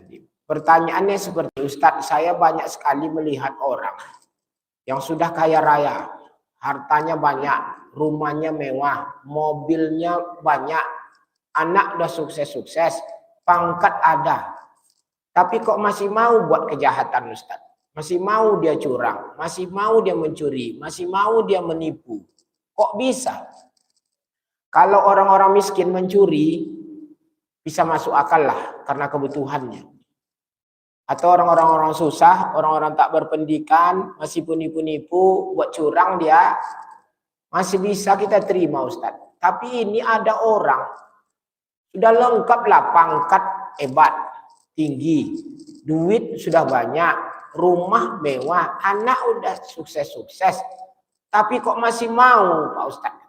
Jadi, pertanyaannya seperti, Ustadz, saya banyak sekali melihat orang yang sudah kaya raya, hartanya banyak, rumahnya mewah, mobilnya banyak, anak udah sukses-sukses, pangkat ada, tapi kok masih mau buat kejahatan, Ustadz? Masih mau dia curang, masih mau dia mencuri, masih mau dia menipu. Kok bisa? Kalau orang-orang miskin mencuri, bisa masuk akal lah karena kebutuhannya. Atau orang-orang susah, orang-orang tak berpendidikan, masih penipu-nipu, buat curang dia, masih bisa kita terima, Ustadz. Tapi ini ada orang, sudah lengkap lah, pangkat hebat, tinggi, duit sudah banyak, rumah mewah, anak udah sukses-sukses, tapi kok masih mau, Pak Ustadz,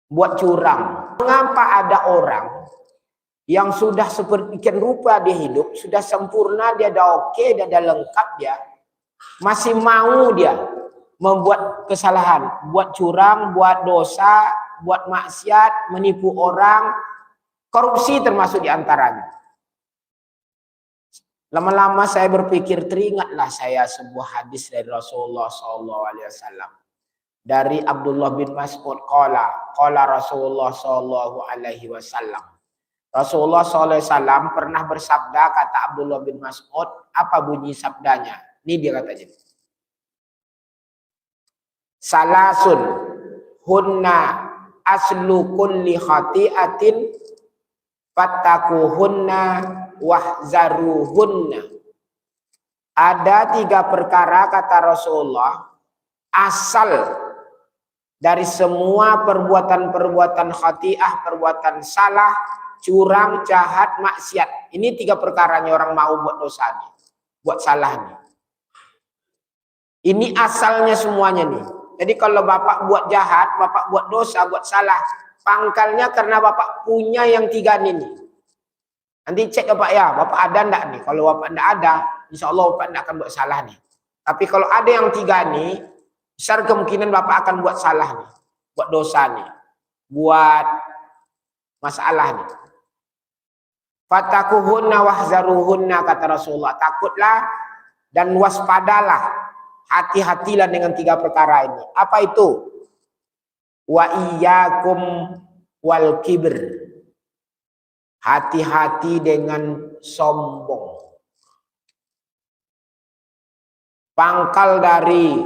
buat curang. Mengapa ada orang yang sudah seperti rupa dia hidup, sudah sempurna, dia udah oke, dia udah lengkap, dia masih mau dia membuat kesalahan, buat curang, buat dosa, buat maksiat, menipu orang, korupsi termasuk diantaranya. Lama-lama saya berpikir, teringatlah saya sebuah hadis dari Rasulullah SAW. Dari Abdullah bin Mas'ud, qala Rasulullah SAW. Rasulullah SAW pernah bersabda, kata Abdullah bin Mas'ud, apa bunyi sabdanya? Ini dia katanya. Salasun hunna aslu kulli khati'atin fattakuhunna wahzaruhunna. Ada 3 perkara, kata Rasulullah, asal dari semua perbuatan-perbuatan khati'ah, perbuatan salah, curang, jahat, maksiat. Ini 3 perkaranya orang mau buat dosa nih, buat salah nih. Ini asalnya semuanya nih. Jadi kalau Bapak buat jahat, Bapak buat dosa, buat salah, pangkalnya karena Bapak punya yang 3 ini. Nanti cek ya Pak ya, Bapak ada enggak nih? Kalau Bapak enggak ada, insya Allah Bapak enggak akan buat salah nih. Tapi kalau ada yang 3 nih, besar kemungkinan Bapak akan buat salah nih, buat dosa nih, buat masalah nih. Fatakuhunna wahzaruhunna, kata Rasulullah, takutlah dan waspadalah, hati-hatilah dengan 3 perkara ini. Apa itu? Wa iyyakum wal kibr. Hati-hati dengan sombong. Pangkal dari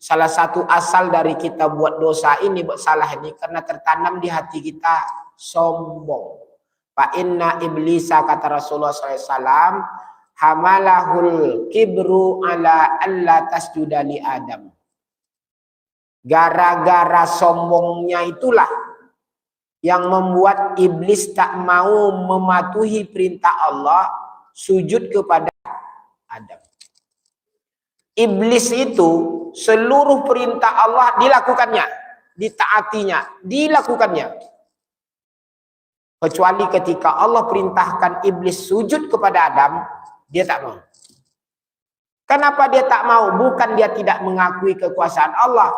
salah satu asal dari kita buat dosa ini, buat salah ini, karena tertanam di hati kita sombong. Fa inna iblisa, kata Rasulullah SAW, hamalahul kibru ala alla tasjuda li Adam. Gara-gara sombongnya itulah yang membuat iblis tak mau mematuhi perintah Allah, sujud kepada Adam. Iblis itu seluruh perintah Allah dilakukannya, ditaatinya, dilakukannya. Kecuali ketika Allah perintahkan iblis sujud kepada Adam, dia tak mau. Kenapa dia tak mau? Bukan dia tidak mengakui kekuasaan Allah,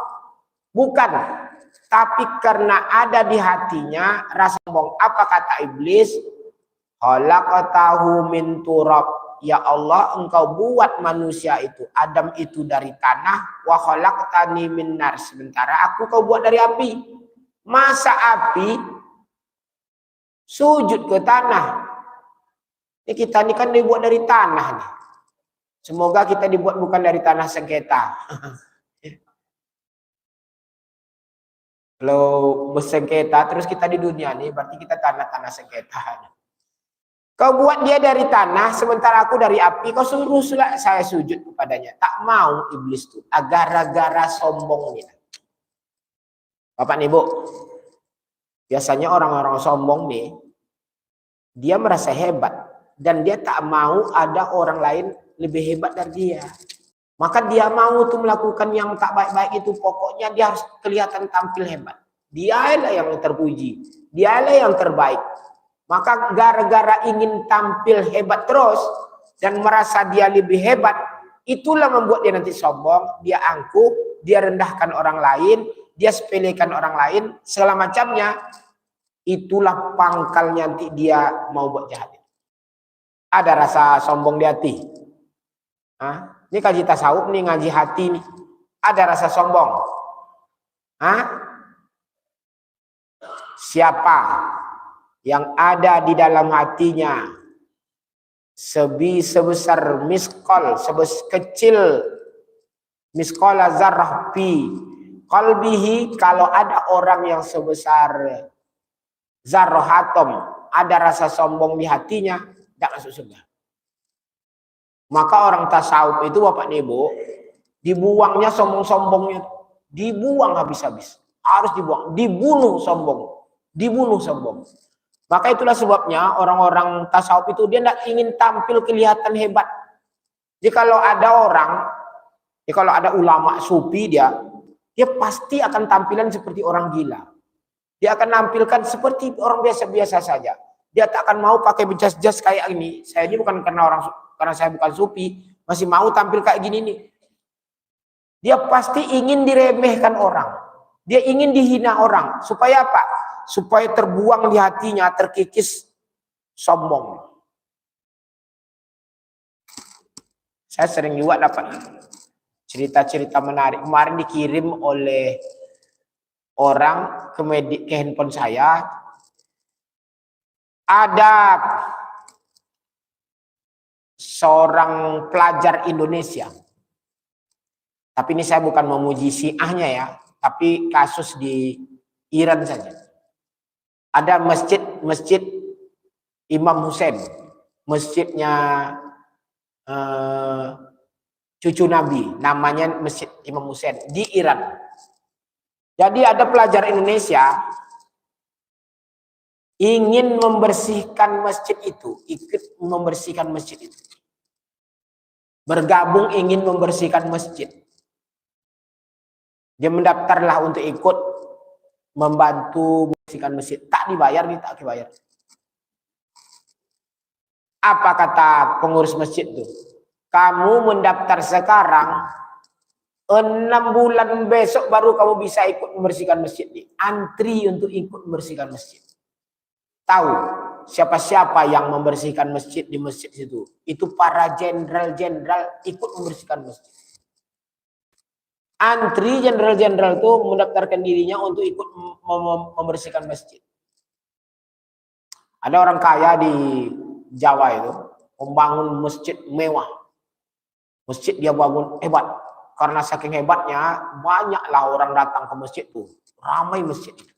bukan. Tapi karena ada di hatinya rasa sombong. Apa kata iblis? Khalaqtahu min turab. Ya Allah, engkau buat manusia itu, Adam itu dari tanah, wa khalaqtani min nar. Sementara aku kau buat dari api. Masa api sujud ke tanah? Ini kita ini kan dibuat dari tanah nih. Semoga kita dibuat bukan dari tanah sengketa. Kalau bersengketa terus kita di dunia nih, berarti kita tanah-tanah sengketa. Kau buat dia dari tanah, sementara aku dari api, kau suruh saya sujud kepadanya. Tak mau iblis itu, gara-gara sombongnya. Bapak nih Bu, biasanya orang-orang sombong nih, dia merasa hebat, dan dia tak mau ada orang lain lebih hebat dari dia. Maka dia mau tuh melakukan yang tak baik-baik itu, pokoknya dia harus kelihatan tampil hebat. Dialah yang terpuji, dialah yang terbaik. Maka gara-gara ingin tampil hebat terus dan merasa dia lebih hebat, itulah membuat dia nanti sombong, dia angkuh, dia rendahkan orang lain, dia sepelekan orang lain, segala macamnya. Itulah pangkalnya nanti dia mau buat jahat. Ada rasa sombong di hati. Hah? Ini kaji tasawuf nih, ngaji hati nih. Ada rasa sombong. Hah? Siapa yang ada di dalam hatinya sebesar miskol, kecil miskol zarrah fi qalbihi, kalau ada orang yang sebesar zarrah atom ada rasa sombong di hatinya, tidak masuk surga. Maka orang tasawuf itu Bapak Ibu, dibuangnya sombong-sombongnya, dibuang habis-habis, harus dibuang, dibunuh sombong. Maka itulah sebabnya orang-orang tasawuf itu dia tidak ingin tampil kelihatan hebat. Jadi kalau ada ulama sufi, dia pasti akan tampilan seperti orang gila. Dia akan nampilkan seperti orang biasa-biasa saja. Dia tak akan mau pakai jas-jas kayak ini. Saya ini bukan karena saya bukan sufi, masih mau tampil kayak gini nih. Dia pasti ingin diremehkan orang. Dia ingin dihina orang. Supaya apa? Supaya terbuang di hatinya, terkikis sombong. Saya sering juga dapat cerita-cerita menarik. Kemarin dikirim oleh orang ke handphone saya. Ada seorang pelajar Indonesia. Tapi ini saya bukan memuji Syiahnya ya, tapi kasus di Iran saja. Ada masjid Imam Hussein, masjidnya cucu Nabi, namanya Masjid Imam Hussein di Iran. Jadi ada pelajar Indonesia ingin membersihkan masjid itu, ikut membersihkan masjid itu. Bergabung ingin membersihkan masjid. Dia mendaftarlah untuk ikut membantu membersihkan masjid. Tak dibayar, tak dibayar. Apa kata pengurus masjid itu? Kamu mendaftar sekarang, 6 bulan besok baru kamu bisa ikut membersihkan masjid. Antri untuk ikut membersihkan masjid. Tahu siapa-siapa yang membersihkan masjid di masjid itu? Itu para jenderal-jenderal ikut membersihkan masjid. Antri jenderal-jenderal itu mendaftarkan dirinya untuk ikut membersihkan masjid. Ada orang kaya di Jawa itu membangun masjid mewah. Masjid dia bangun hebat. Karena saking hebatnya, banyaklah orang datang ke masjid itu. Ramai masjid itu.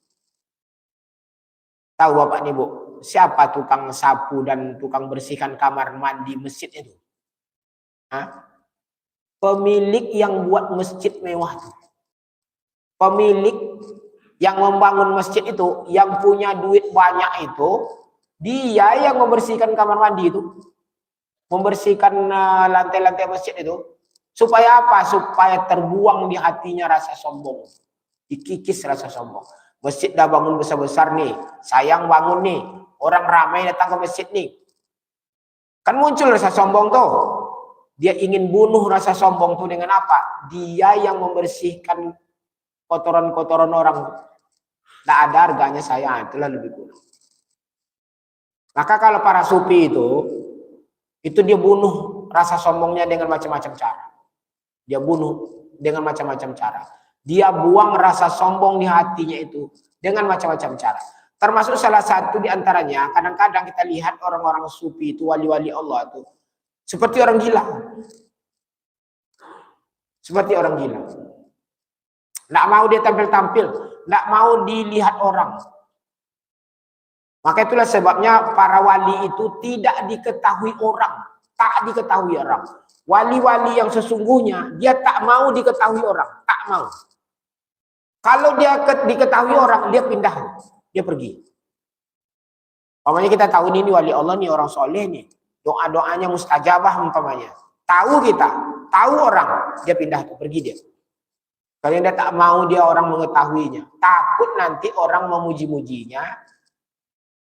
Tahu Bapak nih Bu, siapa tukang sapu dan tukang bersihkan kamar mandi masjid itu? Hah? Pemilik yang buat masjid mewah itu. Pemilik yang membangun masjid itu, yang punya duit banyak itu, dia yang membersihkan kamar mandi itu. Membersihkan lantai-lantai masjid itu. Supaya apa? Supaya terbuang di hatinya rasa sombong. Dikikis rasa sombong. Masjid dah bangun besar-besar nih. Sayang bangun nih. Orang ramai datang ke masjid nih. Kan muncul rasa sombong tuh. Dia ingin bunuh rasa sombong tuh dengan apa? Dia yang membersihkan kotoran-kotoran orang. Tidak ada harganya saya. Itulah lebih buruk. Maka kalau para sufi itu dia bunuh rasa sombongnya dengan macam-macam cara. Dia bunuh dengan macam-macam cara. Dia buang rasa sombong di hatinya itu dengan macam-macam cara. Termasuk salah satu di antaranya, kadang-kadang kita lihat orang-orang sufi itu, wali-wali Allah itu seperti orang gila. Seperti orang gila. Nggak mau dia tampil-tampil, nggak mau dilihat orang. Maka itulah sebabnya para wali itu tidak diketahui orang, tak diketahui orang. Wali-wali yang sesungguhnya dia tak mau diketahui orang, tak mau. Kalau dia diketahui orang, dia pindah, dia pergi. Umpamanya kita tahu ini wali Allah nih, orang soleh nih, doa-doanya mustajabah umpamanya. Tahu kita, tahu orang, dia pindah tuh, pergi dia. Kalau dia tak mau dia orang mengetahuinya, takut nanti orang memuji-mujinya,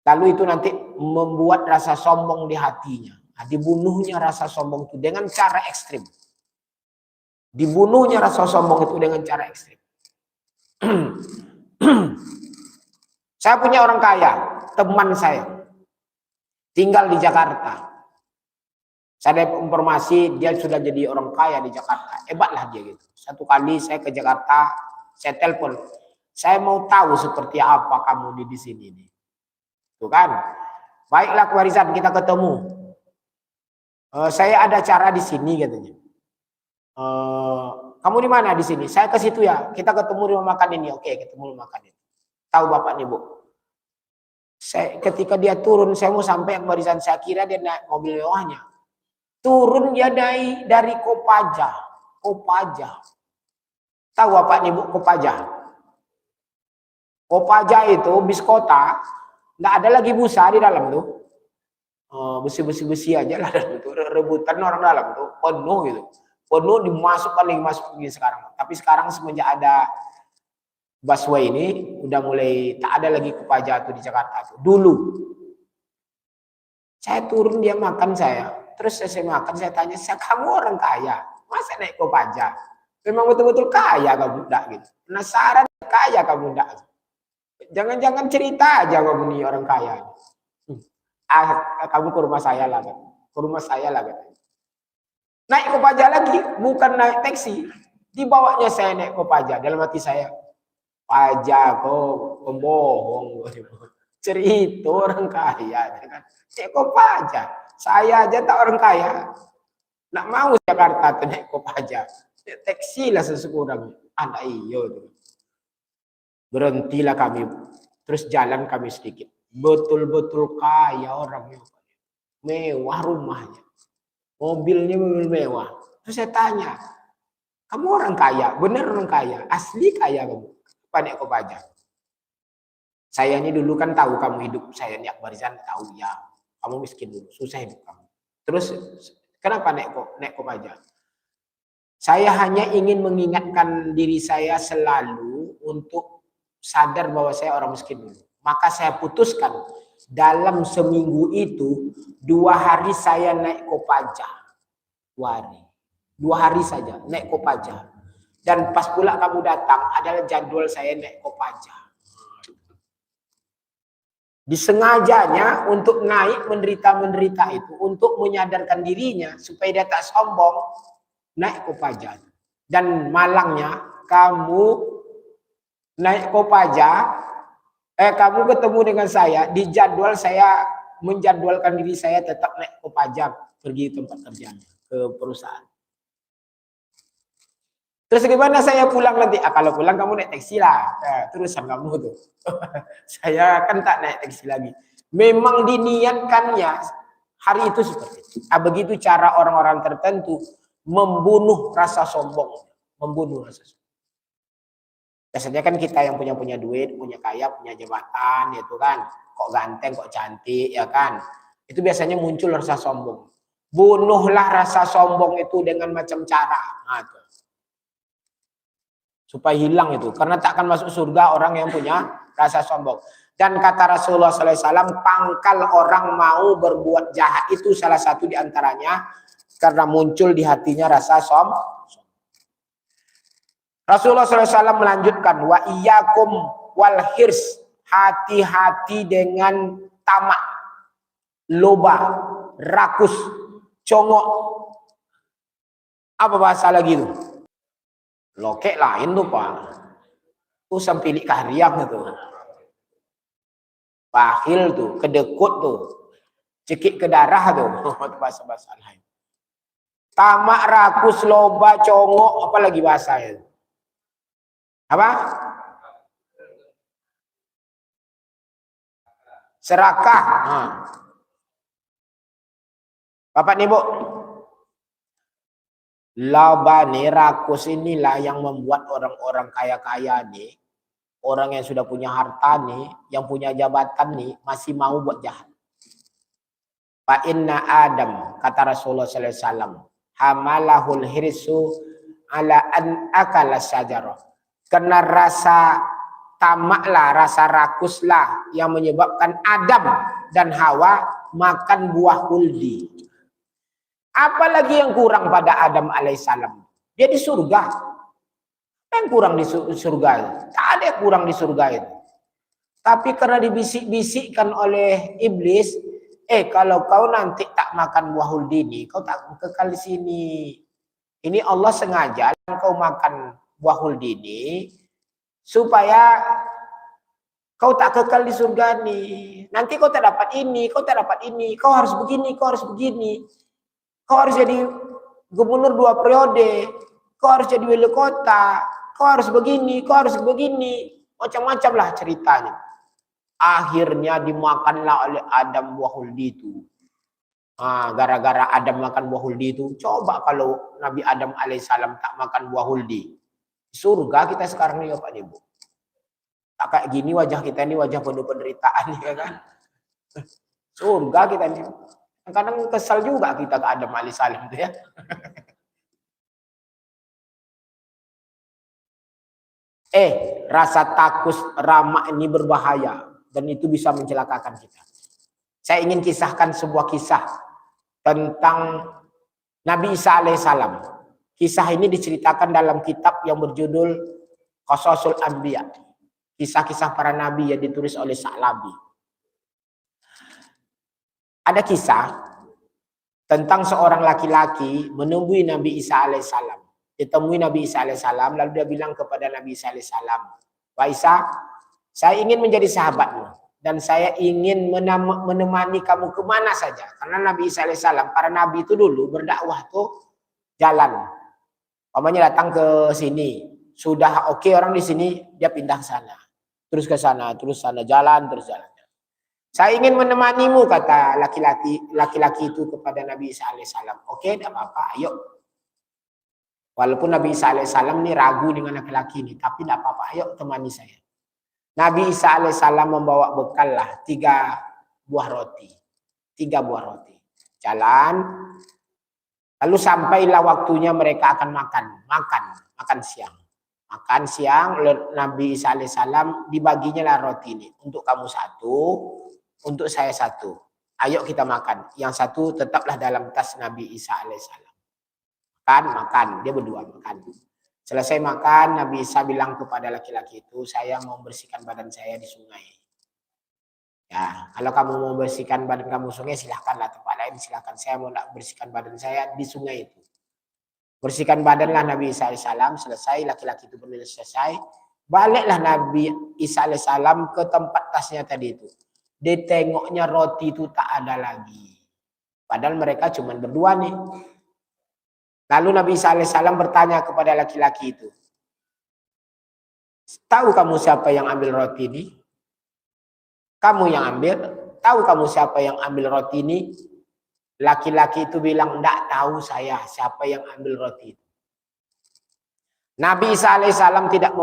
lalu itu nanti membuat rasa sombong di hatinya. Nah, dibunuhnya rasa sombong itu dengan cara ekstrim. Dibunuhnya rasa sombong itu dengan cara ekstrim. Saya punya orang kaya, teman saya, tinggal di Jakarta. Saya dapat informasi dia sudah jadi orang kaya di Jakarta. Hebatlah dia gitu. Satu kali saya ke Jakarta, saya telepon. Saya mau tahu seperti apa kamu di sini nih. Tuh kan. Baiklah Warisan, kita ketemu. Saya ada acara di sini katanya. Kamu di mana di sini? Saya ke situ ya. Kita ketemu di rumah makan ini. Oke, ketemu di rumah makan ini. Tahu bapak nih, Bu. Ketika dia turun, saya mau sampai ke Barisan, saya kira dia naik mobil mewahnya. Turun dia dari Kopaja. Kopaja. Tahu bapak nih, Bu, Kopaja? Kopaja itu bis kota, nggak ada lagi busa di dalam tuh. Besi aja lah, rebutan orang dalam tuh, penuh gitu. Penuh dimasukkan sekarang. Tapi sekarang semenjak ada busway ini udah mulai tak ada lagi Kopaja tuh di Jakarta tuh. Dulu saya turun dia makan saya, terus saya makan, saya tanya, kamu orang kaya, masa naik Kopaja? Memang betul-betul kaya kamu enggak gitu. Penasaran kaya kamu enggak? Jangan-jangan cerita aja kamu nih orang kaya. Kamu ke rumah saya lah kan. Ke rumah saya lah kan. Naik Kopaja lagi, bukan naik taksi. Dibawanya saya naik Kopaja. Dalam hati saya, pajak kok pembohong. Cerita orang kaya. Naik Kopaja. Saya aja tak orang kaya. Nak mau Jakarta tuh naik Kopaja. Naik taksi lah sesekurang. Anak iyo. Berhentilah kami. Terus jalan kami sedikit. Betul-betul kaya orangnya. Mewah rumahnya. Mobilnya mobil mewah. Terus saya tanya, kamu orang kaya? Benar orang kaya? Asli kaya kamu? Naik Kopaja. Saya ini dulu kan tahu kamu hidup saya nih Barisan, tahu ya. Kamu miskin dulu, susah hidup kamu. Terus kenapa naik Kopaja? Saya hanya ingin mengingatkan diri saya selalu untuk sadar bahwa saya orang miskin dulu. Maka saya putuskan dalam seminggu itu 2 hari saya naik Kopaja. 2 hari. 2 hari saja naik Kopaja. Dan pas pula kamu datang adalah jadwal saya naik Kopaja. Disengajanya untuk naik menderita-menderita itu untuk menyadarkan dirinya supaya dia tak sombong naik Kopaja. Dan malangnya kamu naik Kopaja, kamu ketemu dengan saya di jadwal saya menjadwalkan diri saya tetap naik Kopaja pergi tempat kerjanya ke perusahaan. Terus gimana saya pulang nanti? Kalau pulang kamu naik taksi lah. Terusan kamu tuh. Saya kan tak naik taksi lagi. Memang diniatkannya hari itu seperti itu. Begitu cara orang-orang tertentu membunuh rasa sombong. Membunuh rasa sombong. Biasanya kan kita yang punya duit, punya kaya, punya jabatan, itu kan. Kok ganteng, kok cantik, ya kan. Itu biasanya muncul rasa sombong. Bunuhlah rasa sombong itu dengan macam cara. Nah, itu. Supaya hilang itu. Karena tak akan masuk surga orang yang punya rasa sombong. Dan kata Rasulullah SAW, pangkal orang mau berbuat jahat itu salah satu diantaranya karena muncul di hatinya rasa sombong. Rasulullah SAW melanjutkan, wa iyyakum wal hirs, hati-hati dengan tamak, loba, rakus, congok. Apa bahasa lagi itu? Lokek lain tuh Pak. Tuh sampilik kahriang itu. Bakhil tuh, kedekut tuh. Cekik ke darah tuh. Bahasa-bahasa lain. Tamak, rakus, loba, congok, apa lagi bahasanya? Apa? Serakah. Nah. Bapak nih Bu, laba nih, rakus inilah yang membuat orang-orang kaya-kaya nih, orang yang sudah punya harta nih, yang punya jabatan nih, masih mau buat jahat. Fa inna Adam, kata Rasulullah SAW, hamalahul hirsu ala an akala syajarah. Karena rasa tamaklah, rasa rakuslah yang menyebabkan Adam dan Hawa makan buah huldi. Apalagi yang kurang pada Adam alaihissalam? Dia di surga. Yang kurang di surga itu? Tak ada yang kurang di surga itu. Tapi karena dibisik-bisikkan oleh iblis, kalau kau nanti tak makan buah huldi ini, kau tak kekal di sini. Ini Allah sengaja kau makan buah huldi ini supaya kau tak kekal di surga nih. Nanti kau tak dapat ini, kau tak dapat ini. Kau harus begini, kau harus begini. Kau harus jadi gubernur 2 periode. Kau harus jadi wali kota. Kau harus begini, kau harus begini. Macam-macam lah ceritanya. Akhirnya dimakanlah oleh Adam buah huldi itu. Gara-gara Adam makan buah huldi itu. Coba kalau Nabi Adam alaihissalam tak makan buah huldi. Surga kita sekarang nih Bapak Ibu. Tak kayak gini wajah kita ini wajah penuh penderitaan ya kan. Surga kita ini. Kadang kesal juga kita ke Adam alaihissalam itu ya. Rasa takut ramak ini berbahaya dan itu bisa mencelakakan kita. Saya ingin kisahkan sebuah kisah tentang Nabi Isa alaihissalam. Kisah ini diceritakan dalam kitab yang berjudul Qasasul Anbiya. Kisah-kisah para nabi yang ditulis oleh Sa'labi. Ada kisah tentang seorang laki-laki menemui Nabi Isa alaihissalam. Ditemui Nabi Isa alaihissalam, lalu dia bilang kepada Nabi Isa alaihissalam, "Wahai Isa, saya ingin menjadi sahabatmu dan saya ingin menemani kamu kemana saja." Karena Nabi Isa alaihissalam, para nabi itu dulu berdakwah tuh jalan. Umpamanya datang ke sini, sudah oke orang di sini, dia pindah ke sana, terus ke sana, terus sana, jalan terus jalan. Saya ingin menemanimu, kata laki-laki itu kepada Nabi Isa alaihissalam. Oke, tidak apa-apa, ayo. Walaupun Nabi Isa alaihissalam ini ragu dengan laki-laki ini, tapi tidak apa-apa, ayo temani saya. Nabi Isa alaihissalam membawa bekal lah 3 buah roti. 3 buah roti. Jalan, lalu sampailah waktunya mereka akan makan siang. Makan siang, Nabi Isa alaihissalam dibaginya lah roti ini. Untuk kamu 1, untuk saya 1. Ayo kita makan. Yang 1 tetaplah dalam tas Nabi Isa alaihissalam. Makan, dia berdua makan. Selesai makan, Nabi Isa bilang kepada laki-laki itu, saya mau bersihkan badan saya di sungai. Ya, kalau kamu mau bersihkan badan kamu sungai, silahkanlah tempat lain, silahkan. Saya mau bersihkan badan saya di sungai itu. Bersihkan badanlah Nabi Isa alaihissalam, selesai, laki-laki itu benar selesai. Baliklah Nabi Isa alaihissalam ke tempat tasnya tadi itu. Ditengoknya roti itu tak ada lagi. Padahal mereka cuma berdua nih. Lalu Nabi Isa alaihissalam bertanya kepada laki-laki itu, tahu kamu siapa yang ambil roti ini? Kamu yang ambil? Tahu kamu siapa yang ambil roti ini? Laki-laki itu bilang, enggak tahu saya siapa yang ambil roti itu. Nabi Isa alaihissalam tidak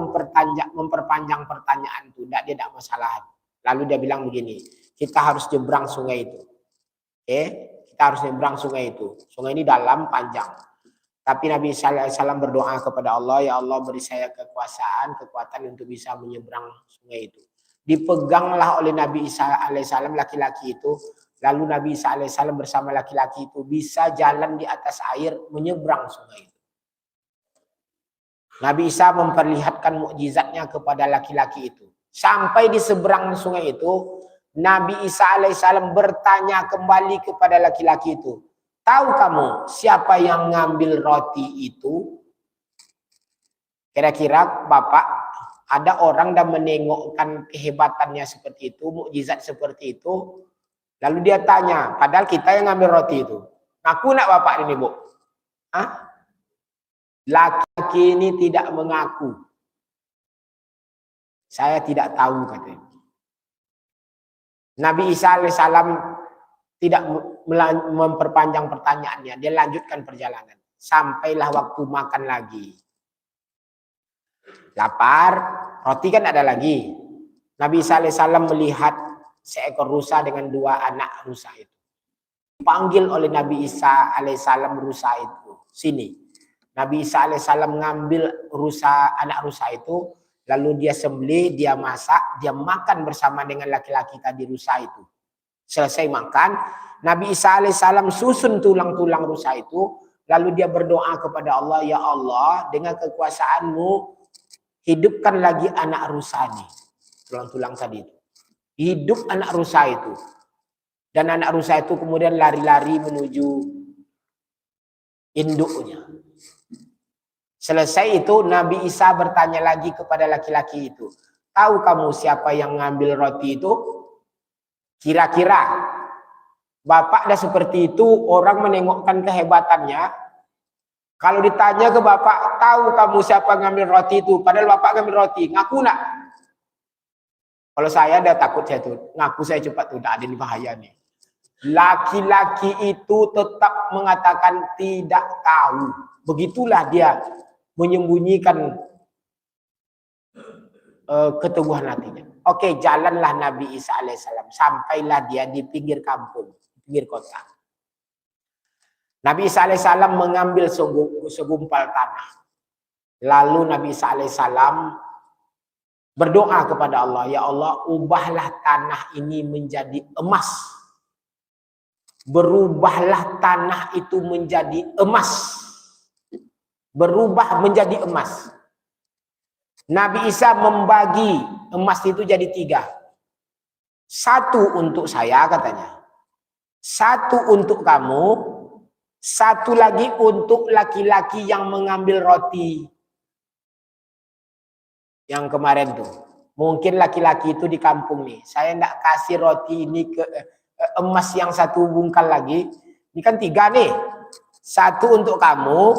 memperpanjang pertanyaan itu, dia tidak masalah. Lalu dia bilang begini, kita harus nyebrang sungai itu. Kita harus nyebrang sungai itu. Sungai ini dalam, panjang. Tapi Nabi Isa alaihissalam berdoa kepada Allah, ya Allah beri saya kekuatan untuk bisa menyeberang sungai itu. Dipeganglah oleh Nabi Isa alaihissalam laki-laki itu. Lalu Nabi Isa alaihissalam bersama laki-laki itu bisa jalan di atas air menyeberang sungai itu. Nabi Isa memperlihatkan mukjizatnya kepada laki-laki itu. Sampai di seberang sungai itu, Nabi Isa alaihissalam bertanya kembali kepada laki-laki itu. Tahu kamu siapa yang ngambil roti itu? Kira-kira Bapak, ada orang dan menengokkan kehebatannya seperti itu, mukjizat seperti itu. Lalu dia tanya, padahal kita yang ngambil roti itu. Ngaku nak Bapak ini, Bu? Laki-laki ini tidak mengaku. Saya tidak tahu, katanya. Nabi Isa alaihissalam tidak memperpanjang pertanyaannya. Dia lanjutkan perjalanan. Sampailah waktu makan lagi. Lapar, roti kan ada lagi. Nabi Isa alaihissalam melihat seekor rusa dengan 2 anak rusa itu. Dipanggil oleh Nabi Isa alaihissalam rusa itu. Sini. Nabi Isa alaihissalam ngambil anak rusa itu. Lalu dia sembelih, dia masak, dia makan bersama dengan laki-laki tadi rusa itu. Selesai makan, Nabi Isa alaihissalam susun tulang-tulang rusa itu. Lalu dia berdoa kepada Allah, ya Allah, dengan kekuasaanmu, hidupkan lagi anak rusa ini. Tulang-tulang tadi itu. Hidup anak rusa itu. Dan anak rusa itu kemudian lari-lari menuju induknya. Selesai itu Nabi Isa bertanya lagi kepada laki-laki itu, tahu kamu siapa yang ngambil roti itu? Kira-kira bapak dah seperti itu, orang menengokkan kehebatannya. Kalau ditanya ke bapak, tahu kamu siapa ngambil roti itu? Padahal bapak ngambil roti, ngaku nak? Kalau saya dah takut saya tuh, ngaku saya cepat tuh, tak ada di bahaya nih. Laki-laki itu tetap mengatakan tidak tahu. Begitulah dia menyembunyikan keteguhan hatinya. Oke, jalanlah Nabi Isa alaihissalam. Sampailah dia di pinggir kampung, pinggir kota. Nabi Isa alaihissalam mengambil segumpal tanah. Lalu Nabi Isa alaihissalam berdoa kepada Allah, ya Allah, ubahlah tanah ini menjadi emas. Berubahlah tanah itu menjadi emas. Berubah menjadi emas. Nabi Isa membagi emas itu jadi 3. 1 untuk saya katanya. 1 untuk kamu. 1 lagi untuk laki-laki yang mengambil roti. Yang kemarin tuh. Mungkin laki-laki itu di kampung nih. Saya enggak kasih roti ini ke emas yang 1 bungkal lagi. Ini kan 3 nih. 1 untuk kamu.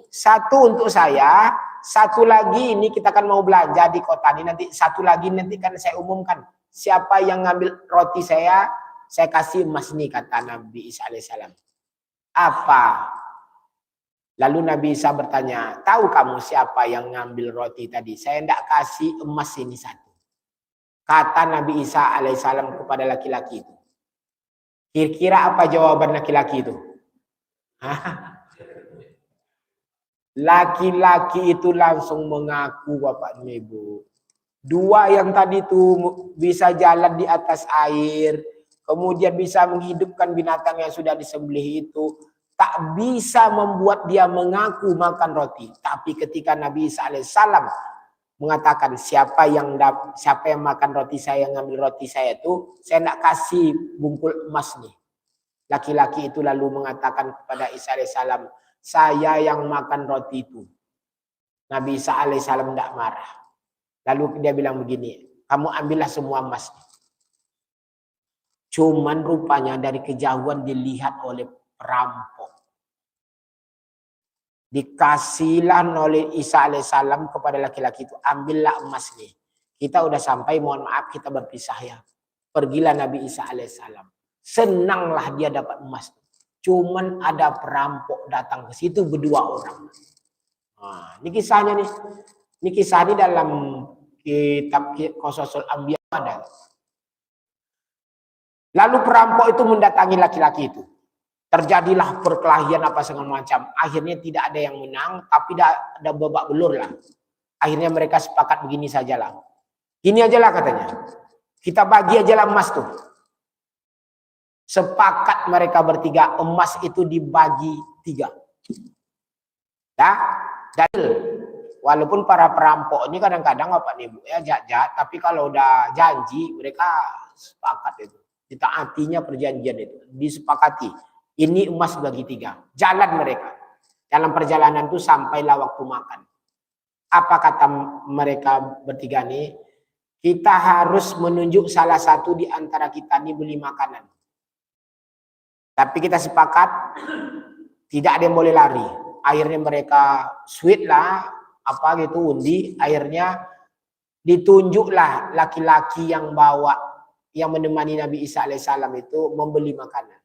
1 untuk saya, 1 lagi ini kita kan mau belanja di kota ini, nanti 1 lagi nanti kan saya umumkan siapa yang ngambil roti saya kasih emas nih, kata Nabi Isa alaihissalam. Apa? Lalu Nabi Isa bertanya, tahu kamu siapa yang ngambil roti tadi? Saya tidak kasih emas ini 1. Kata Nabi Isa alaihissalam kepada laki-laki itu. Kira-kira apa jawaban laki-laki itu? Laki-laki itu langsung mengaku, Bapak dan Ibu. 2 yang tadi tuh bisa jalan di atas air, kemudian bisa menghidupkan binatang yang sudah disembelih itu, tak bisa membuat dia mengaku makan roti. Tapi ketika Nabi Isa alaihissalam mengatakan siapa yang makan roti saya, yang ngambil roti saya itu, saya nak kasih bungkul emas nih. Laki-laki itu lalu mengatakan kepada Isa alaihissalam, saya yang makan roti itu. Nabi Isa alaihissalam tidak marah. Lalu dia bilang begini, kamu ambillah semua emas. Cuman rupanya dari kejauhan dilihat oleh perampok. Dikasihlah oleh Isa alaihissalam kepada laki-laki itu, ambillah emas nih. Kita udah sampai, mohon maaf kita berpisah ya. Pergilah Nabi Isa alaihissalam. Senanglah dia dapat emas. Cuman ada perampok datang ke situ berdua orang. Nah, ini kisahnya nih. Ini kisah ini dalam kitab Qasasul Anbiya ada. Lalu perampok itu mendatangi laki-laki itu. Terjadilah perkelahian apa segala macam. Akhirnya tidak ada yang menang, tapi ada babak belur lah. Akhirnya mereka sepakat begini sajalah. Gini ajalah katanya. Kita bagi ajalah emas tuh. Sepakat mereka bertiga, emas itu dibagi 3. Ya, dalil. Walaupun para perampok ini kadang-kadang apa nih Bu ya, jahat-jahat, tapi kalau udah janji mereka sepakat itu. Ditaatinya perjanjian itu, disepakati. Ini emas bagi 3. Jalan mereka. Dalam perjalanan itu sampailah waktu makan. Apa kata mereka bertiga nih? Kita harus menunjuk salah satu di antara kita nih beli makanan. Tapi kita sepakat tidak ada yang boleh lari. Akhirnya mereka sweet lah, apa gitu, undi. Akhirnya ditunjuklah laki-laki yang bawa, yang menemani Nabi Isa alaihissalam itu membeli makanan.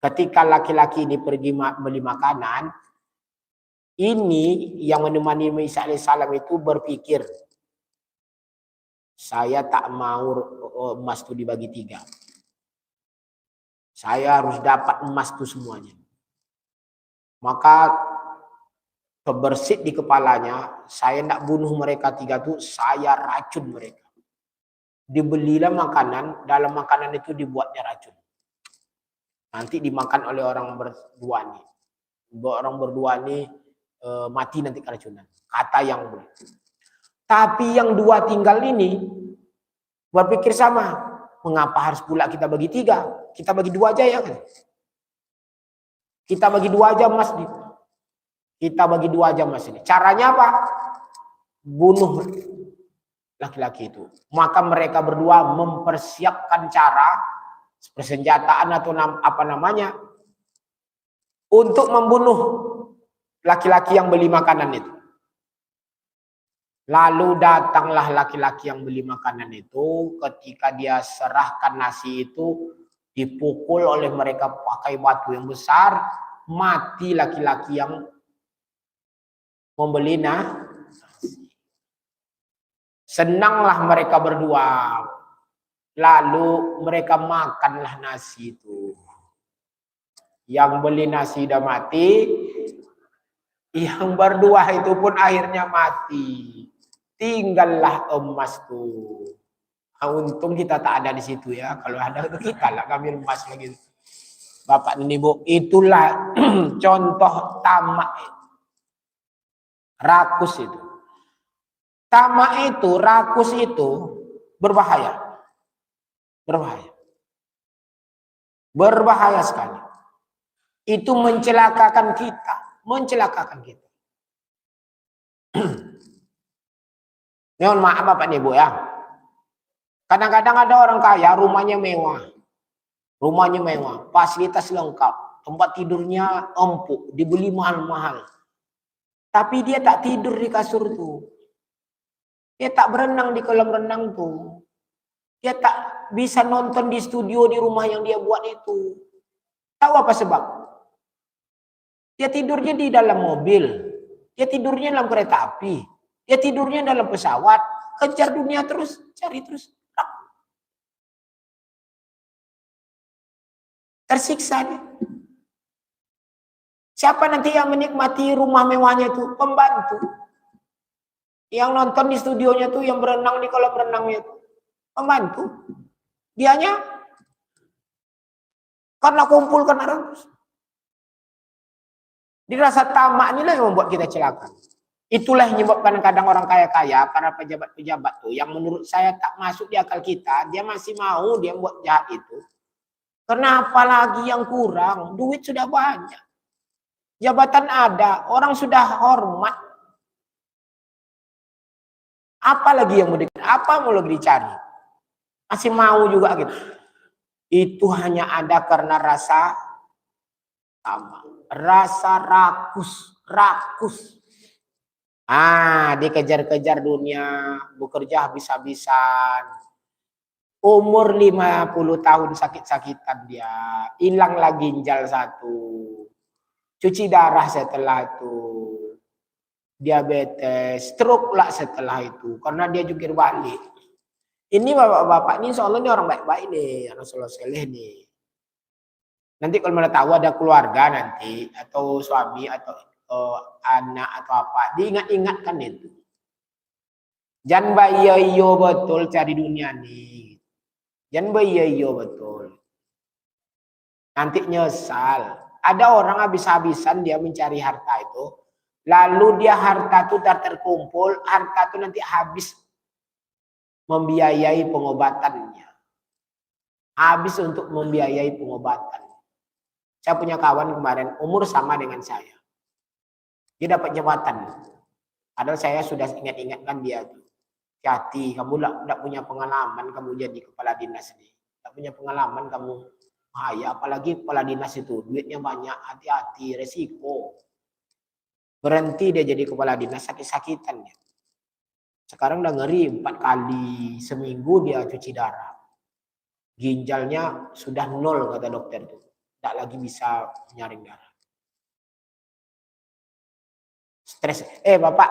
Ketika laki-laki ini pergi beli makanan, ini yang menemani Nabi Isa alaihissalam itu berpikir, saya tak mau emas itu dibagi 3. Saya harus dapat emas itu semuanya. Maka kebersit di kepalanya, saya tidak bunuh mereka 3 itu, saya racun mereka. Dibelilah makanan, dalam makanan itu dibuatnya racun. Nanti dimakan oleh orang berdua nih. Orang berdua nih mati nanti keracunan. Kata yang beli. Tapi yang 2 tinggal ini berpikir sama. Mengapa harus pula kita bagi 3? Kita bagi 2 aja ya kan? Kita bagi 2 aja Mas. Kita bagi 2 aja Mas ini. Caranya apa? Bunuh laki-laki itu. Maka mereka berdua mempersiapkan cara persenjataan atau apa namanya untuk membunuh laki-laki yang beli makanan itu. Lalu datanglah laki-laki yang beli makanan itu, ketika dia serahkan nasi itu, dipukul oleh mereka pakai batu yang besar, mati laki-laki yang membeli nasi. Senanglah mereka berdua. Lalu mereka makanlah nasi itu. Yang beli nasi udah mati, yang berdua itu pun akhirnya mati. Tinggallah emas tuh. Untung kita tak ada di situ ya. Kalau ada kita lah ngambil emas lagi. Bapak dan Ibu, itulah contoh tamak. Rakus itu. Tamak itu, rakus itu berbahaya. Berbahaya. Berbahaya sekali. Itu mencelakakan kita. Mencelakakan kita. Mohon maaf Bapak dan Ibu ya. Kadang-kadang ada orang kaya rumahnya mewah. Rumahnya mewah, fasilitas lengkap, tempat tidurnya empuk, dibeli mahal-mahal. Tapi dia tak tidur di kasur tuh. Dia tak berenang di kolam renang tuh. Dia tak bisa nonton di studio di rumah yang dia buat itu. Tahu apa sebab? Dia tidurnya di dalam mobil. Dia tidurnya dalam kereta api. Dia tidurnya dalam pesawat. Kejar dunia terus, cari terus. Tersiksa dia. Siapa nanti yang menikmati rumah mewahnya itu? Pembantu. Yang nonton di studionya tuh, yang berenang di kolam renangnya itu. Pembantu. Dianya karena kumpul karena rakus. Dirasa tamak inilah yang membuat kita celaka. Itulah yang menyebabkan kadang orang kaya-kaya, para pejabat-pejabat tuh, yang menurut saya tak masuk di akal kita, dia masih mau dia buat jahat itu. Kenapa lagi yang kurang? Duit sudah banyak. Jabatan ada, orang sudah hormat. Apalagi yang mau apa mau lagi dicari? Masih mau juga gitu. Itu hanya ada karena rasa tamak, rasa rakus. Dikejar-kejar dunia, bekerja habis-habisan. Umur 50 tahun sakit-sakitan dia, hilanglah ginjal 1. Cuci darah setelah itu. Diabetes, stroke lah setelah itu karena dia jungkir balik. Ini bapak-bapak ini soalnya ini orang baik-baik nih, orang soleh nih. Nanti kalau mana tahu ada keluarga nanti atau suami atau anak atau apa, diingat-ingatkan itu. Jangan bayo betul cari dunia nih. Jangan bayo betul. Nanti nyesal. Ada orang habis-habisan dia mencari harta itu. Lalu dia harta itu terkumpul, harta itu nanti habis membiayai pengobatannya. Habis untuk membiayai pengobatan. Saya punya kawan kemarin, umur sama dengan saya. Dia dapat jabatan. Padahal saya sudah ingat-ingatkan dia tuh. Hati, kamu tidak punya pengalaman, kamu jadi kepala dinas ini. Tidak punya pengalaman, kamu bahaya. Apalagi kepala dinas itu, duitnya banyak, hati-hati, resiko. Berhenti dia jadi kepala dinas, sakit-sakitan dia. Sekarang udah ngeri 4 kali seminggu dia cuci darah. Ginjalnya sudah 0 kata dokter itu. Tidak lagi bisa menyaring darah. Stres. Bapak,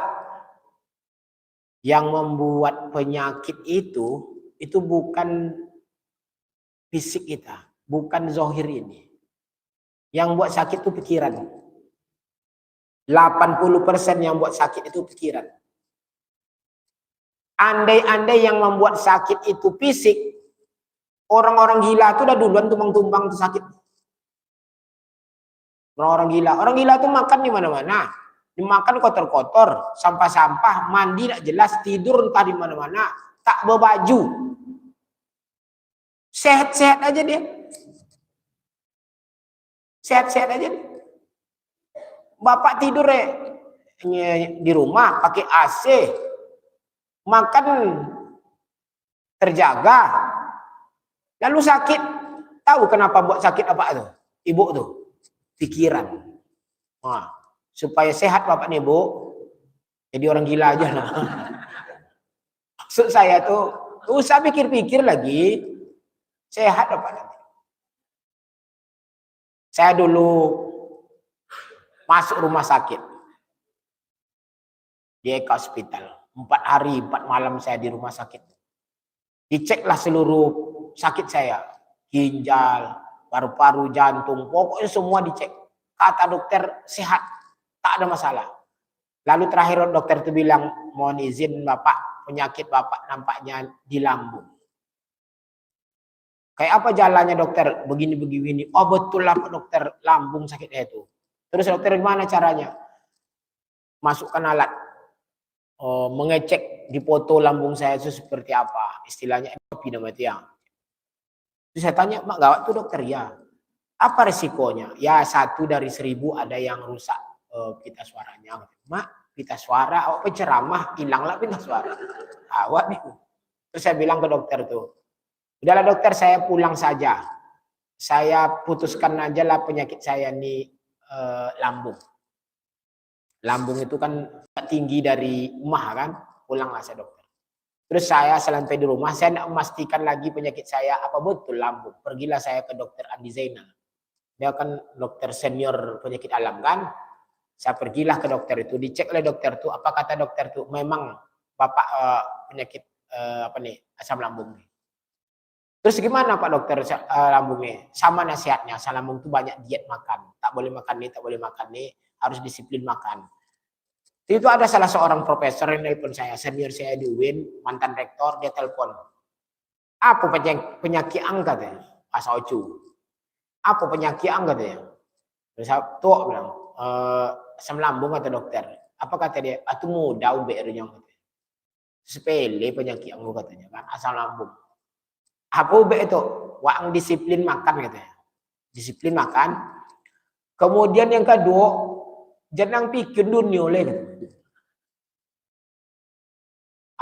yang membuat penyakit itu bukan fisik kita, bukan zohir ini. Yang buat sakit itu pikiran. 80% yang buat sakit itu pikiran. Andai-andai yang membuat sakit itu fisik, orang-orang gila itu udah duluan tumbang-tumbang tuh sakit. Orang gila tuh makan di mana-mana. Dimakan kotor-kotor, sampah-sampah, mandi tidak jelas, tidur entah di mana-mana, tak berbaju. Sehat-sehat aja dia. Sehat-sehat aja dia. Bapak tidur di rumah pakai AC, makan terjaga, lalu sakit. Tahu kenapa buat sakit apa tuh? Ibu tuh pikiran. Nah, supaya sehat bapak nih bu, jadi orang gila aja lah. Maksud saya tuh, usah pikir-pikir lagi, sehat bapak nanti. Saya dulu masuk rumah sakit di Eka Hospital. 4 hari 4 malam saya di rumah sakit. Diceklah seluruh sakit saya, ginjal, paru-paru, jantung, pokoknya semua dicek. Kata dokter sehat, tak ada masalah. Lalu terakhir dokter itu bilang, mohon izin bapak, penyakit bapak nampaknya di lambung. Kayak apa jalannya dokter? Begini-begini. Oh betul lah Pak dokter, lambung sakitnya itu. Terus dokter gimana caranya? Masukkan alat, mengecek di foto lambung saya itu seperti apa. Istilahnya endoskopi namanya itu yang. Terus saya tanya, mak gawat tuh dokter ya. Apa resikonya? Ya 1 dari 1000 ada yang rusak pita suaranya. Mak, pita suara, awak penceramah, hilanglah pita suara. Awak nih. Terus saya bilang ke dokter tuh, udahlah dokter saya pulang saja. Saya putuskan aja lah penyakit saya ini lambung. Lambung itu kan tinggi dari rumah kan, pulanglah saya dokter. Terus saya sampai di rumah, saya tidak memastikan lagi penyakit saya apa betul lambung. Pergilah saya ke dokter Andi Zainal. Dia kan dokter senior penyakit alam kan. Saya pergilah ke dokter itu, dicek oleh dokter itu, apa kata dokter itu, memang bapak penyakit asam lambung. Terus gimana Pak dokter lambungnya? Sama nasihatnya, asam lambung itu banyak diet makan. Tak boleh makan nih, tak boleh makan nih, harus disiplin makan. Itu ada salah seorang profesor yang telepon saya, senior saya di UIN, mantan rektor, dia telepon. Apa penyakit angkat ya? Asa Ocu. Apa penyakit angkat ya? Terus saya tuh bilang, asam lambung kata dokter. Apa kata dia? Atu muda ubernya. Sepele penyakit angkat katanya kan, asam lambung. Apa ube itu? Wang disiplin makan katanya. Disiplin makan. Kemudian yang kedua, jangan pikir dunia oleh.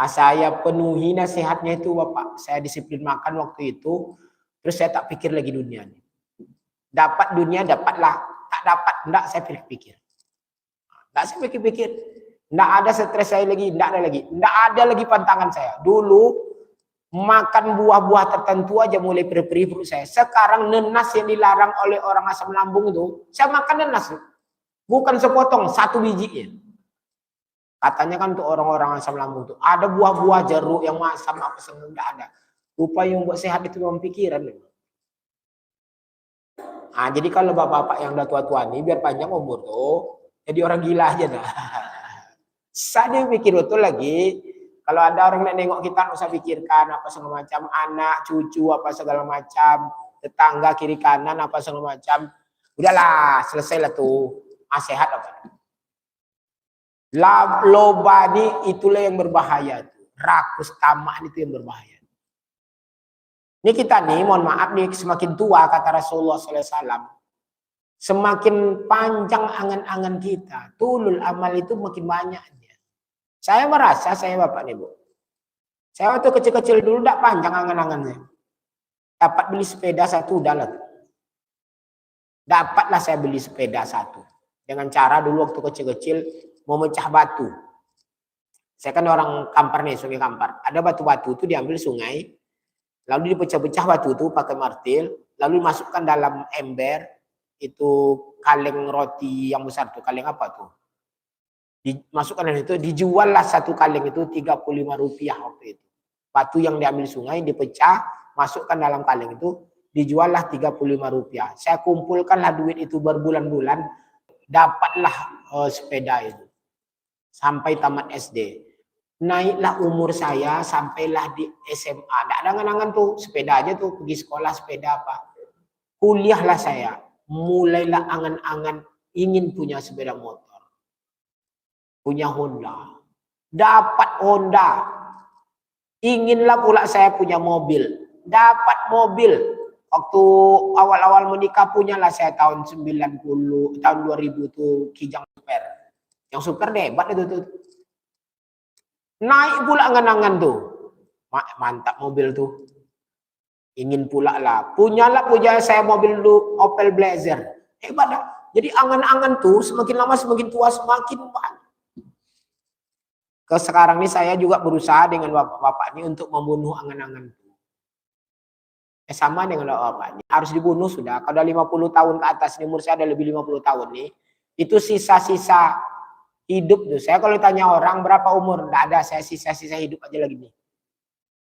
Saya penuhi nasihatnya itu Bapak. Saya disiplin makan waktu itu. Terus saya tak pikir lagi dunia. Dapat dunia, dapatlah. Tak dapat, enggak saya pikir. Enggak saya pikir-pikir. Enggak ada stres saya lagi, enggak ada lagi. Enggak ada lagi pantangan saya. Dulu makan buah-buah tertentu aja mulai perih-perih perut saya. Sekarang nenas yang dilarang oleh orang asam lambung itu, saya makan nenas. Bukan sepotong, 1 bijinya. Katanya kan tuh orang-orang asam lambung tuh ada buah-buah jeruk yang asam apa semua enggak ada. Upaya yang buat sehat itu memang pikiran. Nah, jadi kalau bapak-bapak yang udah tua-tua nih biar panjang umur tuh jadi orang gila aja dah. Saya pikir betul lagi. Kalau ada orang yang nengok kita nggak usah pikirkan apa segala macam, anak, cucu apa segala macam, tetangga kiri kanan apa segala macam. Udahlah, selesailah tuh. Sehat apa? Lobani itulah yang berbahaya tuh. Rakus tamak itu yang berbahaya. Ini kita nih, mohon maaf nih, semakin tua kata Rasulullah SAW, semakin panjang angan-angan kita, tulul amal itu makin banyak. Saya merasa, saya bapak nih bu, saya waktu kecil-kecil dulu tidak panjang angan-angannya. Dapat beli sepeda 1 udah lah. Dapatlah saya beli sepeda 1. Dengan cara dulu waktu kecil-kecil mau mecah batu. Saya kan orang Kampar nih, Sungai Kampar. Ada batu-batu itu diambil sungai, lalu dipecah-pecah batu itu pakai martil, lalu dimasukkan dalam ember, itu kaleng roti yang besar tuh, kaleng apa tuh? Dimasukkan dari itu, dijual lah 1 kaleng itu Rp35 waktu itu. Batu yang diambil sungai, dipecah, masukkan dalam kaleng itu, dijual lah Rp35. Saya kumpulkanlah duit itu berbulan-bulan, dapatlah sepeda itu. Sampai tamat SD. Naiklah umur saya, sampailah di SMA. Tidak ada angan-angan tuh, sepeda aja tuh, pergi sekolah sepeda apa. Kuliahlah saya, mulailah angan-angan ingin punya sepeda motor. Punya Honda. Dapat Honda. Inginlah pula saya punya mobil. dapat mobil. Waktu awal-awal menikah punyalah saya tahun 90, tahun 2000 tuh Kijang Super. Yang super hebat itu tuh. Naik pula angan-angan tuh. Mantap mobil tuh. Ingin pula lah. Punya saya mobil dulu Opel Blazer. Hebat dah. Jadi angan-angan tuh semakin lama semakin tua semakin banyak. Sekarang ini saya juga berusaha dengan bapak-bapak ini untuk membunuh angan-angan. Sama dengan bapak ini. Harus dibunuh sudah. Kalau 50 tahun ke atas, umur saya ada lebih 50 tahun nih. Itu sisa-sisa hidup tuh. Saya kalau tanya orang berapa umur, enggak ada, saya sisa-sisa hidup aja lagi nih.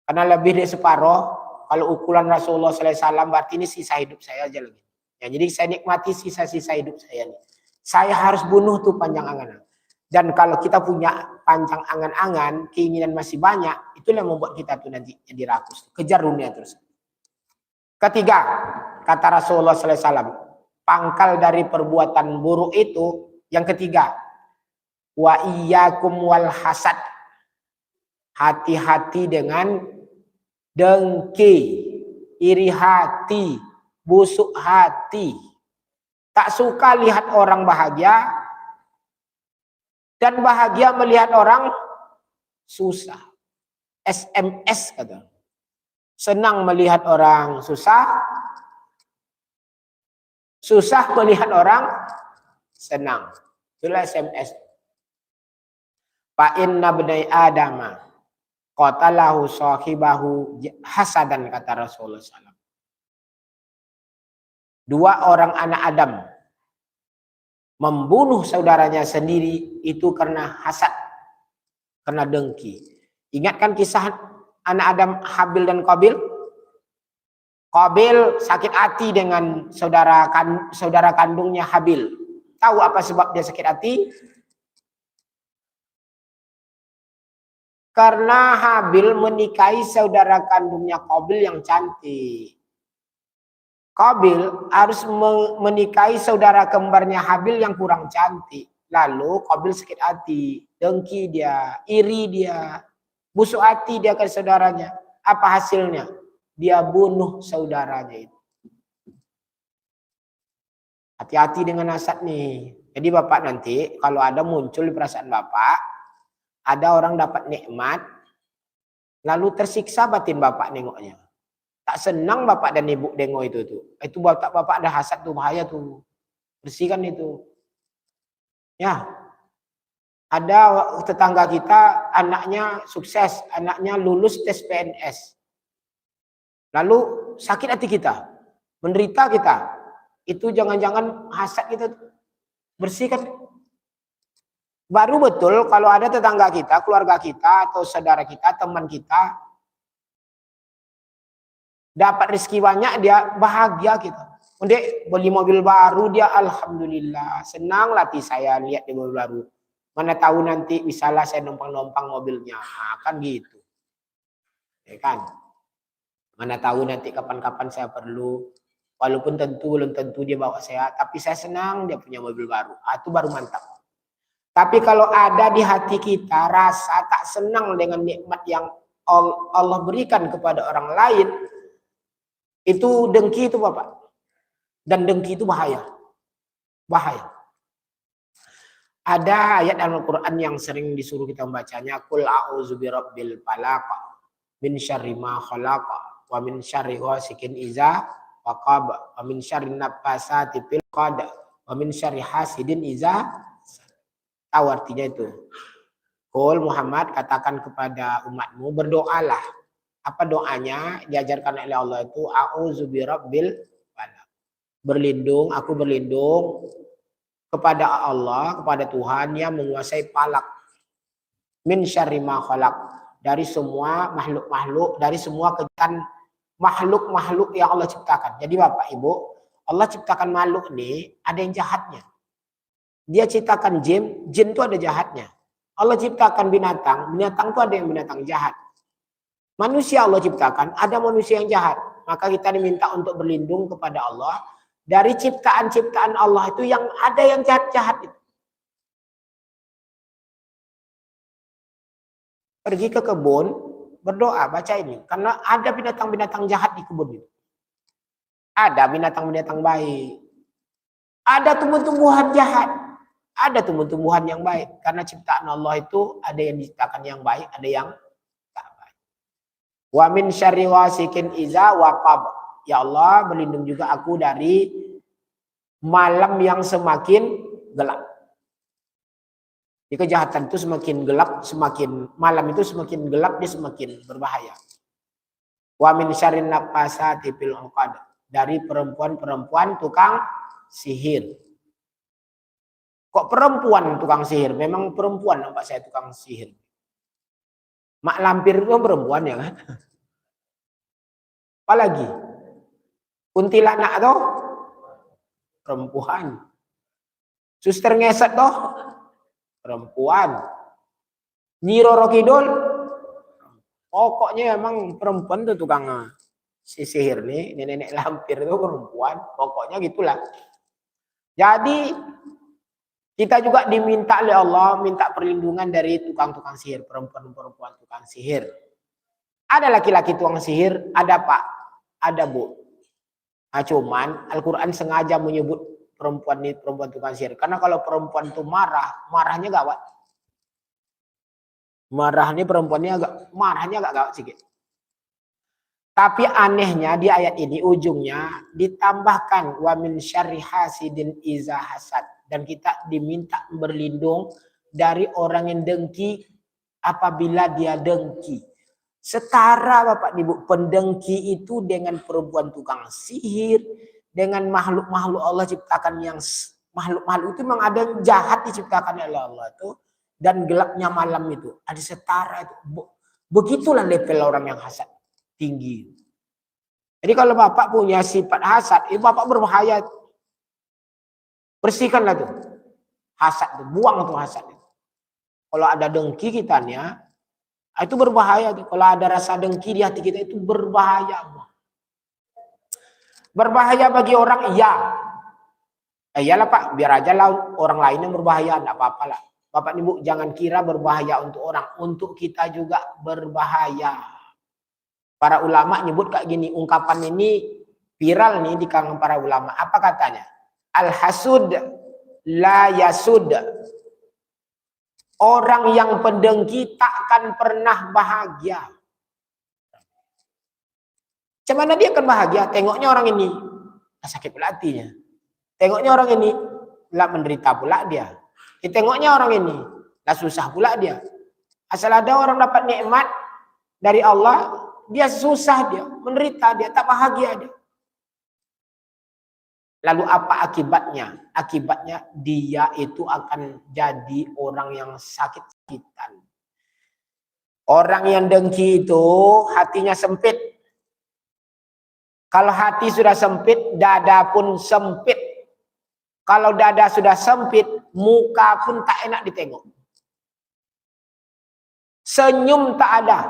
Karena lebih dari separuh, kalau ukuran Rasulullah SAW berarti ini sisa hidup saya aja lagi. Ya, jadi saya nikmati sisa-sisa hidup saya nih. Saya harus bunuh tuh panjang angan. Dan kalau kita punya panjang angan-angan, keinginan masih banyak, itulah yang membuat kita tuh nanti jadi rakus. Kejar dunia terus. Ketiga, kata Rasulullah SAW, pangkal dari perbuatan buruk itu, yang ketiga, wa iyyakum wal hasad. Hati-hati dengan dengki, iri hati, busuk hati. Tak suka lihat orang bahagia, dan bahagia melihat orang susah. SMS kata. Senang melihat orang susah, susah melihat orang senang. Itulah SMS. Fa inna bnai adama qatalahu sahibahu hasadan, kata Rasulullah SAW. Dua orang anak Adam membunuh saudaranya sendiri itu karena hasad, karena dengki. Ingatkan kisah anak Adam Habil dan Qabil? Qabil sakit hati dengan saudara kandungnya Habil. Tahu apa sebab dia sakit hati? Karena Habil menikahi saudara kandungnya Qabil yang cantik. Qabil harus menikahi saudara kembarnya Habil yang kurang cantik. Lalu Qabil sakit hati, dengki dia, iri dia, busuk hati dia ke saudaranya. Apa hasilnya? Dia bunuh saudaranya itu. Hati-hati dengan hasad nih. Jadi bapak nanti kalau ada muncul di perasaan bapak, ada orang dapat nikmat, lalu tersiksa batin bapak nengoknya. Tak senang bapak dan ibu nengok itu tuh. Itu bapak ada hasad tuh, bahaya tuh. Bersihkan itu. Ya. Ada tetangga kita anaknya sukses, anaknya lulus tes PNS. Lalu sakit hati kita, menderita kita. Itu jangan-jangan hasad kita bersihkan. Baru betul kalau ada tetangga kita, keluarga kita, atau saudara kita, teman kita, dapat rezeki banyak, dia bahagia kita. Ndek beli mobil baru, dia alhamdulillah. Senang hati saya lihat di mobil baru. Mana tahu nanti misalnya saya numpang-numpang mobilnya. Nah, kan gitu. Ya kan? Mana tahu nanti kapan-kapan saya perlu. Walaupun belum tentu dia bawa saya. Tapi saya senang dia punya mobil baru. Itu baru mantap. Tapi kalau ada di hati kita rasa tak senang dengan nikmat yang Allah berikan kepada orang lain, itu dengki itu Bapak. Dan dengki itu bahaya. Bahaya. Ada ayat Al-Quran yang sering disuruh kita membacanya. Qul a'udzu birabbil falaq min syarri ma khalaq wa min syarri ghasikin idza waqab wa min syarri naffasati fil 'uqad wa min syarri hasidin idza. Tahu artinya itu. Qul Muhammad, katakan kepada umatmu, berdoalah. Apa doanya? Diajarkan oleh Allah itu a'udzu birabbil falaq. Berlindung, aku berlindung kepada Allah, kepada Tuhan yang menguasai falak. Min syarri ma khalaq, dari semua makhluk-makhluk, dari semua kejahatan makhluk-makhluk yang Allah ciptakan. Jadi Bapak Ibu, Allah ciptakan makhluk ini ada yang jahatnya. Dia ciptakan jin, jin itu ada jahatnya. Allah ciptakan binatang, binatang itu ada yang binatang jahat. Manusia Allah ciptakan, ada manusia yang jahat. Maka kita diminta untuk berlindung kepada Allah dari ciptaan-ciptaan Allah itu yang ada yang jahat-jahat itu. Pergi ke kebun, Berdoa, baca ini. Karena ada binatang-binatang jahat di kebun itu. Ada binatang-binatang baik. Ada tumbuh-tumbuhan jahat. Ada tumbuh-tumbuhan yang baik. Karena ciptaan Allah itu ada yang diciptakan yang baik, ada yang tak baik. Wa min syarri wasikin iza waqab. Ya Allah, berlindung juga aku dari malam yang semakin gelap. Di kejahatan itu semakin gelap, semakin malam itu semakin gelap, dia semakin berbahaya. Wa min syarrin nafasati fil 'uqad. Dari perempuan-perempuan tukang sihir. Kok perempuan tukang sihir? Memang perempuan nampak saya tukang sihir. Mak lampir itu perempuan ya kan? Apalagi? Kuntilanak itu perempuan. Suster ngeset toh perempuan. Nyi Roro Kidul pokoknya emang perempuan tuh tukang sihir nih, nenek lampir itu perempuan, pokoknya gitulah. Jadi kita juga diminta oleh Allah, minta perlindungan dari tukang-tukang sihir, perempuan-perempuan tukang sihir. Ada laki-laki tukang sihir, ada Pak, ada Bu. Nah, cuman Al-Quran sengaja menyebut perempuan ini perempuan tukang sihir. Karena kalau perempuan itu marahnya gawat. Marahnya agak gawat sedikit. Tapi anehnya di ayat ini ujungnya ditambahkan wa min syarri hasidin iza hasad, dan kita diminta berlindung dari orang yang dengki apabila dia dengki. Setara Bapak Ibu, pendengki itu dengan perempuan tukang sihir, dengan makhluk-makhluk Allah ciptakan yang makhluk-makhluk itu memang ada yang jahat diciptakan oleh Allah itu, dan gelapnya malam itu ada setara itu. Begitulah level orang yang hasad tinggi. Jadi kalau Bapak punya sifat hasad, itu Bapak berbahaya. Bersihkanlah tuh hasad, buang tuh hasad. Kalau ada dengki kitanya, itu berbahaya tuh. Kalau ada rasa dengki di hati kita itu berbahaya. Berbahaya bagi orang, iya. Iyalah Pak, biar aja lah orang lain yang berbahaya, enggak apa-apa lah. Bapak Ibu jangan kira berbahaya untuk orang, untuk kita juga berbahaya. Para ulama nyebut kayak gini, ungkapan ini viral nih di kalangan para ulama. Apa katanya? Al-hasud la yasud. Orang yang pendengki takkan pernah bahagia. Cuman dia akan bahagia? Tengoknya orang ini sakit pula hatinya. Tengoknya orang ini lah menderita pula dia. Tengoknya orang ini lah susah pula dia. Asal ada orang dapat nikmat dari Allah, dia susah, dia menderita, dia tak bahagia dia. Lalu apa akibatnya? Akibatnya dia itu akan jadi orang yang sakit-sakitan. Orang yang dengki itu hatinya sempit. Kalau hati sudah sempit, dada pun sempit. Kalau dada sudah sempit, muka pun tak enak ditengok. Senyum tak ada.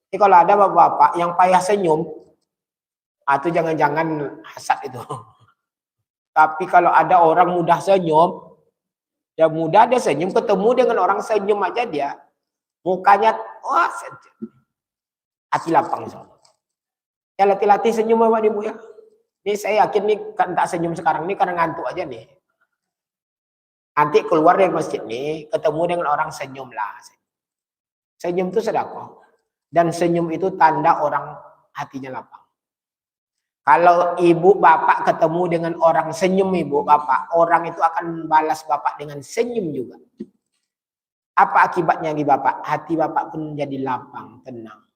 Jadi kalau ada bapak-bapak yang payah senyum, itu jangan-jangan hasad itu. Tapi kalau ada orang mudah senyum, ya mudah dia senyum, ketemu dengan orang senyum aja dia, mukanya, wah, hati lapang. Ya latih-latih senyum Bapak Ibu ya. Ini saya yakin nih kan tak senyum sekarang ini karena ngantuk aja nih. Nanti keluar dari masjid nih, ketemu dengan orang senyum lah. Senyum itu sedekah. Dan senyum itu tanda orang hatinya lapang. Kalau ibu bapak ketemu dengan orang senyum ibu bapak, orang itu akan balas bapak dengan senyum juga. Apa akibatnya di bapak? Hati bapak pun menjadi lapang, tenang.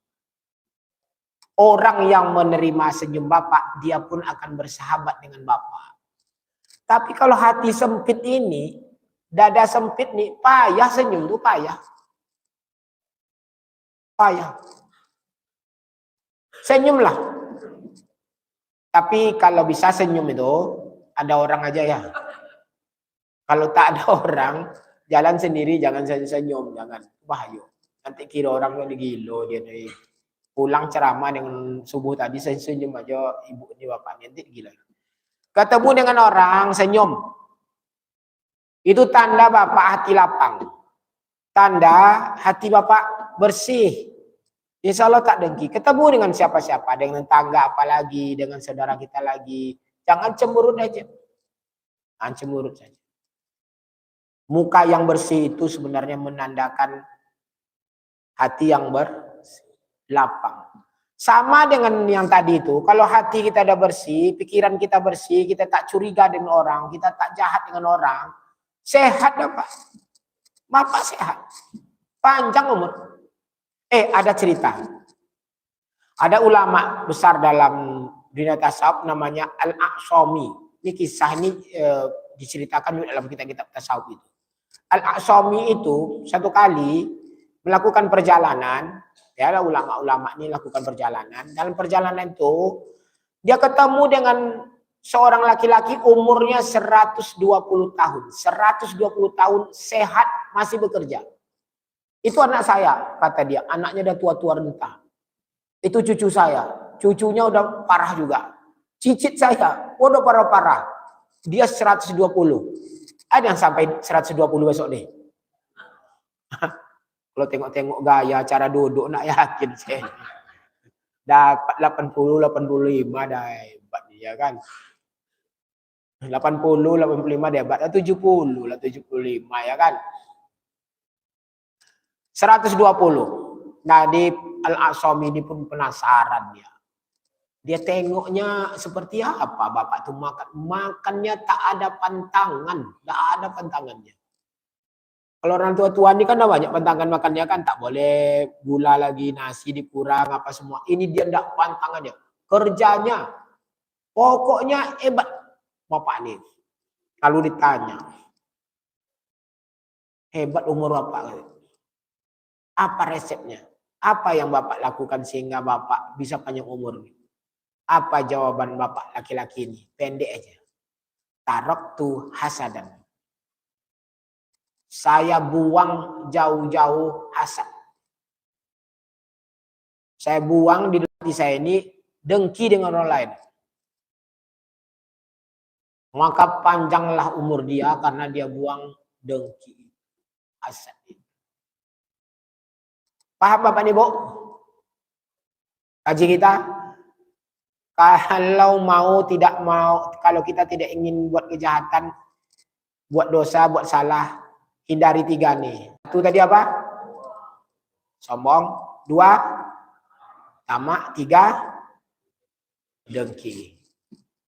Orang yang menerima senyum bapak, dia pun akan bersahabat dengan bapak. Tapi kalau hati sempit ini, dada sempit nih, payah senyum tuh payah. Payah. Senyumlah. Tapi kalau bisa senyum itu, ada orang aja ya. Kalau tak ada orang, jalan sendiri, jangan senyum, jangan. Bahaya. Nanti kira orang yang gila dia nih. Pulang ceramah dengan subuh tadi, senyum aja ibu ini bapaknya, nanti gila. Ketemu dengan orang, senyum. Itu tanda bapak hati lapang. Tanda hati bapak bersih. Insya Allah tak dengki. Ketemu dengan siapa-siapa, dengan tangga apalagi, dengan saudara kita lagi. Jangan cemberut aja. Jangan cemberut saja. Muka yang bersih itu sebenarnya menandakan hati yang berlapang. Sama dengan yang tadi itu, kalau hati kita udah bersih, pikiran kita bersih, kita tak curiga dengan orang, kita tak jahat dengan orang, sehat Bapak. Bapak sehat. Panjang umur. Ada cerita. Ada ulama besar dalam dunia tasawuf namanya Al-A'sami. Ini kisah ini diceritakan dalam kitab-kitab tasawuf itu. Al-A'sami itu satu kali melakukan perjalanan, ya ulama-ulama ini lakukan perjalanan. Dalam perjalanan itu dia ketemu dengan seorang laki-laki umurnya 120 tahun. 120 tahun sehat masih bekerja. Itu anak saya, kata dia. Anaknya udah tua-tua renta. Itu cucu saya. Cucunya udah parah juga. Cicit saya, udah parah-parah. Dia 120. Ada yang sampai 120 besok nih. Kalau tengok-tengok gaya, cara duduk, nak yakin saya. Dapat 80, 85 dah hebat dia kan. 80, 85 dia hebat. 70 lah, 75 ya kan. 120. Nah, di Al-A'sami ini pun penasaran dia. Dia tengoknya seperti apa Bapak tuh makan. Makannya tak ada pantangan. Tak ada pantangannya. Kalau orang tua-tua ini kan ada banyak pantangan makannya kan. Tak boleh gula lagi, nasi dikurang, apa semua. Ini dia tidak pantangannya. Kerjanya. Pokoknya hebat Bapak ini. Kalau ditanya. Hebat umur Bapak. Apa resepnya? Apa yang Bapak lakukan sehingga Bapak bisa panjang umur? Apa jawaban Bapak laki-laki ini? Pendek aja. Taraktu hasadan. Saya buang jauh-jauh hasad. Saya buang di hati saya ini dengki dengan orang lain. Maka panjanglah umur dia karena dia buang dengki. Hasad. Paham Bapak Ibu? Kaji kita? Kalau mau tidak mau, kalau kita tidak ingin buat kejahatan, buat dosa, buat salah, hindari 3 nih. 1 tadi apa? Sombong. 2, tamak. 3, dengki.